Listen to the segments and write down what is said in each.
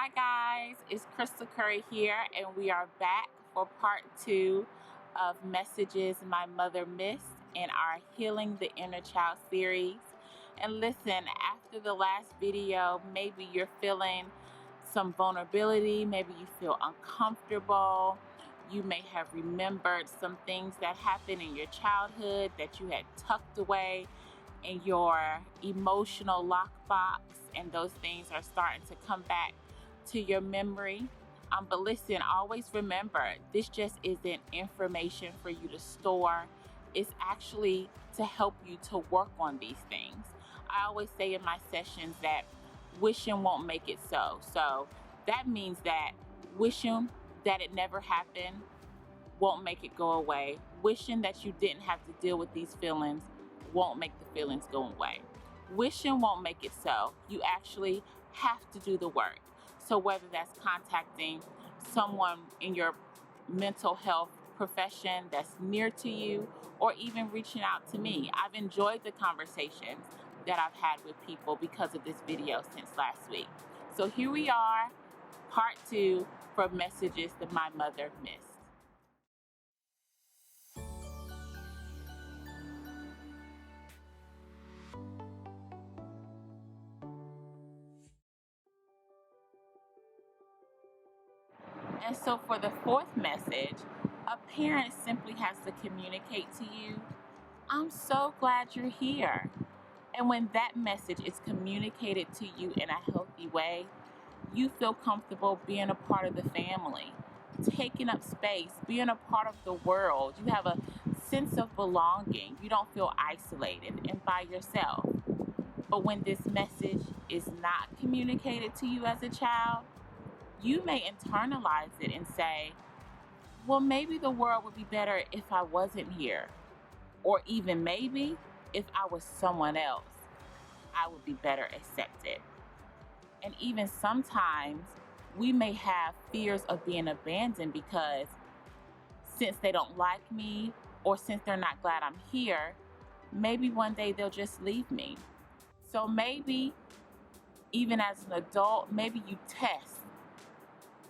Hi guys, it's Currie here, and we are back for part 2 of Messages My Mother Missed in our Healing the Inner Child series. And listen, after the last video, maybe you're feeling some vulnerability, maybe you feel uncomfortable. You may have remembered some things that happened in your childhood that you had tucked away in your emotional lockbox, and those things are starting to come back to your memory. But listen, always remember, this just isn't information for you to store. It's actually to help you to work on these things. I always say in my sessions that wishing won't make it so. So that means that wishing that it never happened won't make it go away. Wishing that you didn't have to deal with these feelings won't make the feelings go away. Wishing won't make it so. You actually have to do the work. So whether that's contacting someone in your mental health profession that's near to you, or even reaching out to me. I've enjoyed the conversations that I've had with people because of this video since last week. So here we are, part 2 for Messages That My Mother Missed. And so for the 4th message, a parent simply has to communicate to you, "I'm so glad you're here." And when that message is communicated to you in a healthy way, you feel comfortable being a part of the family, taking up space, being a part of the world. You have a sense of belonging. You don't feel isolated and by yourself. But when this message is not communicated to you as a child, you may internalize it and say, well, maybe the world would be better if I wasn't here. Or even maybe if I was someone else, I would be better accepted. And even sometimes we may have fears of being abandoned because since they don't like me, or since they're not glad I'm here, maybe one day they'll just leave me. So maybe even as an adult, maybe you test.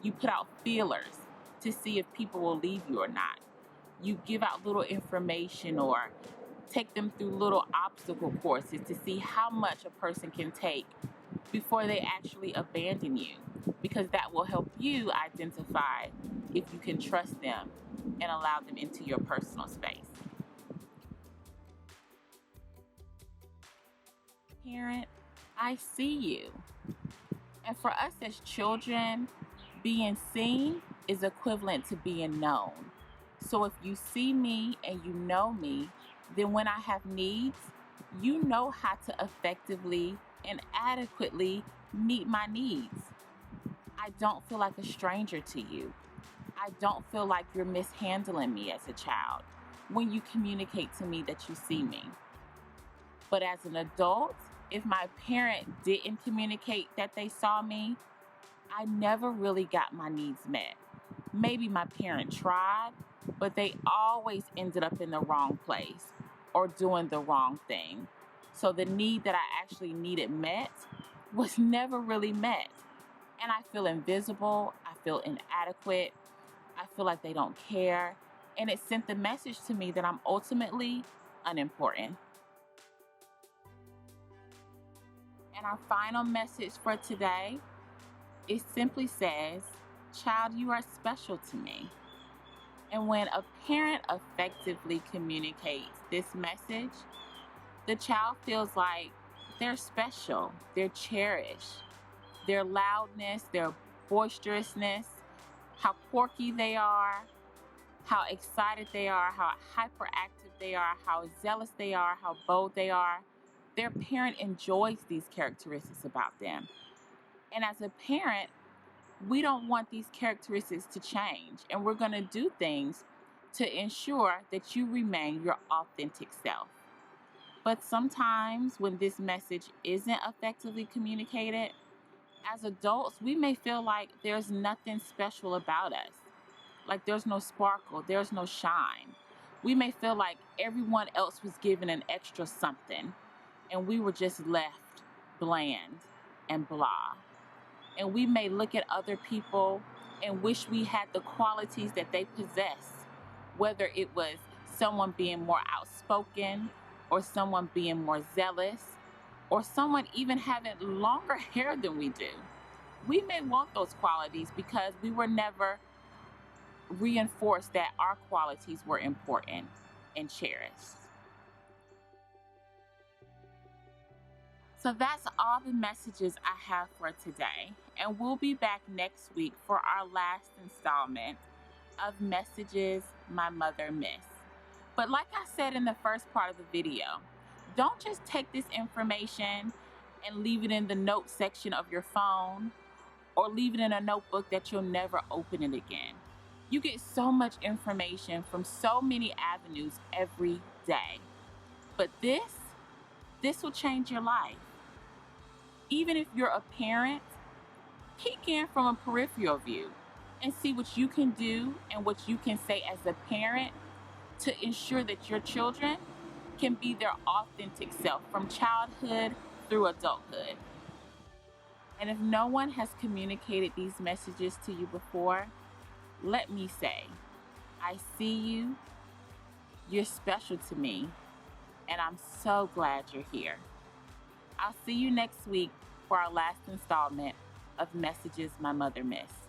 You put out feelers to see if people will leave you or not. You give out little information or take them through little obstacle courses to see how much a person can take before they actually abandon you, because that will help you identify if you can trust them and allow them into your personal space. Parent, I see you. And for us as children, being seen is equivalent to being known. So if you see me and you know me, then when I have needs, you know how to effectively and adequately meet my needs. I don't feel like a stranger to you. I don't feel like you're mishandling me as a child when you communicate to me that you see me. But as an adult, if my parent didn't communicate that they saw me, I never really got my needs met. Maybe my parent tried, but they always ended up in the wrong place or doing the wrong thing. So the need that I actually needed met was never really met. And I feel invisible, I feel inadequate, I feel like they don't care. And it sent the message to me that I'm ultimately unimportant. And our final message for today, it simply says, "Child, you are special to me." And when a parent effectively communicates this message, the child feels like they're special, they're cherished. Their loudness, their boisterousness, how quirky they are, how excited they are, how hyperactive they are, how zealous they are, how bold they are, their parent enjoys these characteristics about them. And as a parent, we don't want these characteristics to change, and we're going to do things to ensure that you remain your authentic self. But sometimes when this message isn't effectively communicated, as adults, we may feel like there's nothing special about us. Like there's no sparkle, there's no shine. We may feel like everyone else was given an extra something, and we were just left bland and blah. And we may look at other people and wish we had the qualities that they possess, whether it was someone being more outspoken, or someone being more zealous, or someone even having longer hair than we do. We may want those qualities because we were never reinforced that our qualities were important and cherished. So that's all the messages I have for today. And we'll be back next week for our last installment of Messages My Mother Missed. But like I said in the first part of the video, don't just take this information and leave it in the notes section of your phone, or leave it in a notebook that you'll never open it again. You get so much information from so many avenues every day. But this will change your life. Even if you're a parent, peek in from a peripheral view and see what you can do and what you can say as a parent to ensure that your children can be their authentic self from childhood through adulthood. And if no one has communicated these messages to you before, let me say, I see you, you're special to me, and I'm so glad you're here. I'll see you next week for our last installment of Messages My Mother Missed.